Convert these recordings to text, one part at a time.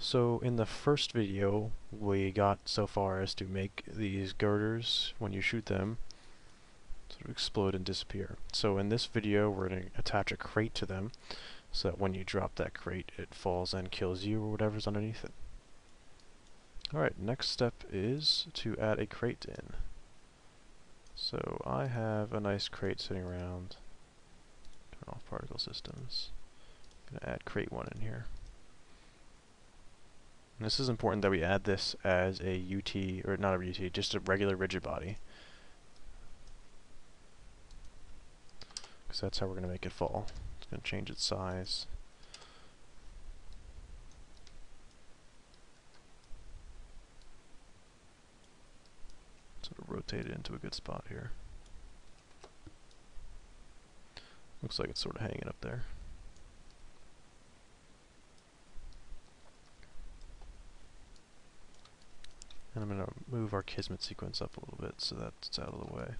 So in the first video, we got so far as to make these girders, when you shoot them, sort of explode and disappear. So in this video, we're going to attach a crate to them, so that when you drop that crate, it falls and kills you or whatever's underneath it. Alright, next step is to add a crate in. So I have a nice crate sitting around. Turn off particle systems. I'm going to add crate 1 in here. And this is important that we add this as a UT, or not a UT, just a regular rigid body. Because that's how we're going to make it fall. It's going to change its size. Sort of rotate it into a good spot here. Looks like it's sort of hanging up there. And I'm going to move our Kismet sequence up a little bit so that it's out of the way.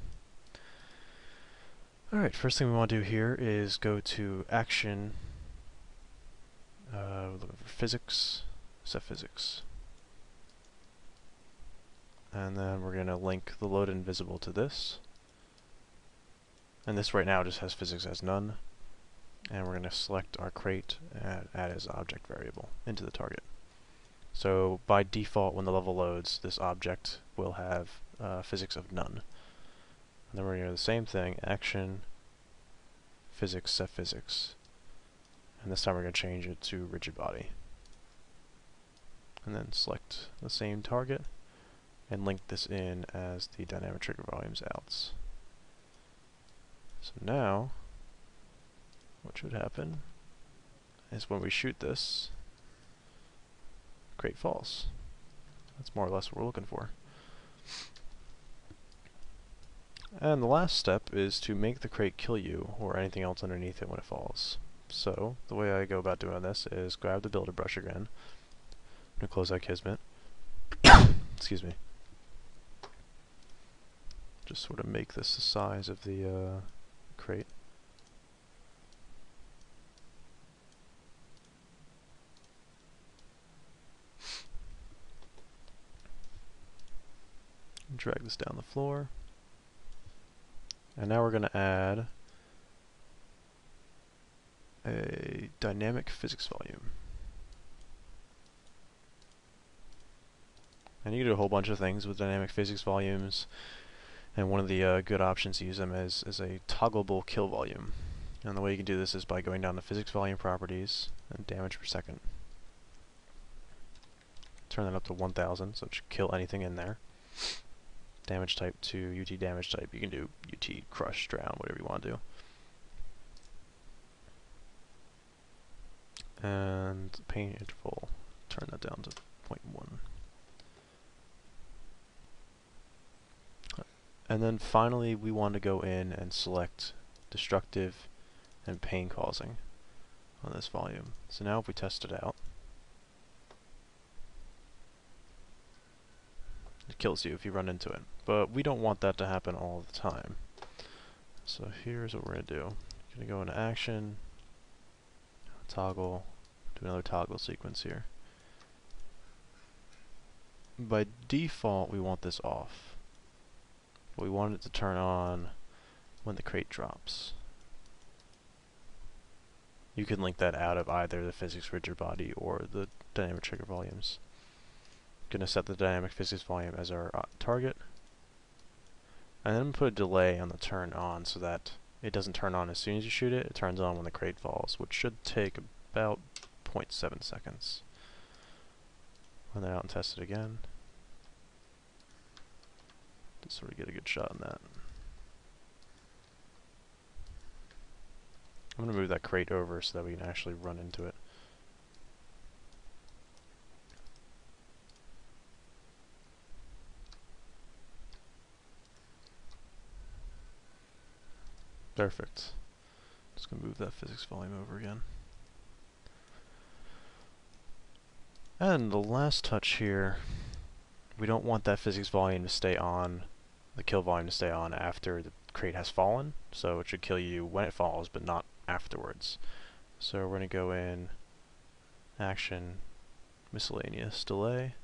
Alright, first thing we want to do here is go to Action, look for Physics, set Physics. And then we're going to link the load invisible to this. And this right now just has physics as none. And we're going to select our crate and add as object variable into the target. So by default, when the level loads, this object will have physics of none. And then we're going to do the same thing, Action, Physics, set Physics. And this time we're going to change it to rigid body. And then select the same target and link this in as the dynamic trigger volumes outs. So now, what should happen is when we shoot this, crate falls. That's more or less what we're looking for. And the last step is to make the crate kill you or anything else underneath it when it falls. So the way I go about doing this is grab the builder brush again. I'm going to close out Kismet. Excuse me. Just sort of make this the size of the crate. Drag this down the floor. And now we're going to add a dynamic physics volume. And you can do a whole bunch of things with dynamic physics volumes. And one of the good options to use them is a toggleable kill volume. And the way you can do this is by going down to physics volume properties and damage per second. Turn that up to 1000 so it should kill anything in there. Damage type to UT damage type. You can do UT, crush, drown, whatever you want to do. And pain interval, turn that down to 0.1. And then finally we want to go in and select destructive and pain causing on this volume. So now if we test it out, it kills you if you run into it. But we don't want that to happen all the time. So here's what we're going to do. Going to go into Action, toggle, do another toggle sequence here. By default we want this off. But we want it to turn on when the crate drops. You can link that out of either the physics rigid body or the dynamic trigger volumes. Going to set the dynamic physics volume as our target, and then put a delay on the turn on so that it doesn't turn on as soon as you shoot it. It turns on when the crate falls, which should take about 0.7 seconds. Run that out and test it again. Just sort of get a good shot on that. I'm going to move that crate over so that we can actually run into it. Perfect. Just going to move that physics volume over again. And the last touch here, we don't want that physics volume to stay on, the kill volume to stay on after the crate has fallen. So it should kill you when it falls, but not afterwards. So we're going to go in, Action, miscellaneous delay.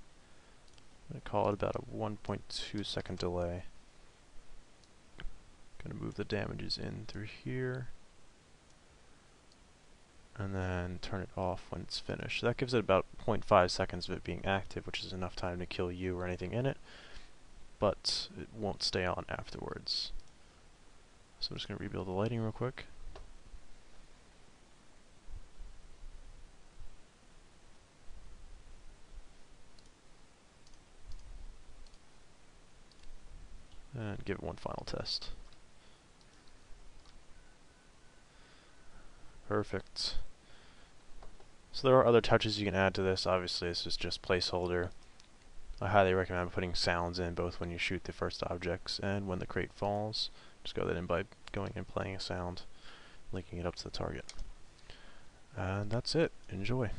I'm going to call it about a 1.2 second delay. Going to move the damages in through here. And then turn it off when it's finished. So that gives it about 0.5 seconds of it being active, which is enough time to kill you or anything in it, but it won't stay on afterwards. So I'm just going to rebuild the lighting real quick. And give it one final test. Perfect. So there are other touches you can add to this. Obviously this is just placeholder. I highly recommend putting sounds in both when you shoot the first objects and when the crate falls. Just go that in by going and playing a sound, linking it up to the target. And that's it. Enjoy.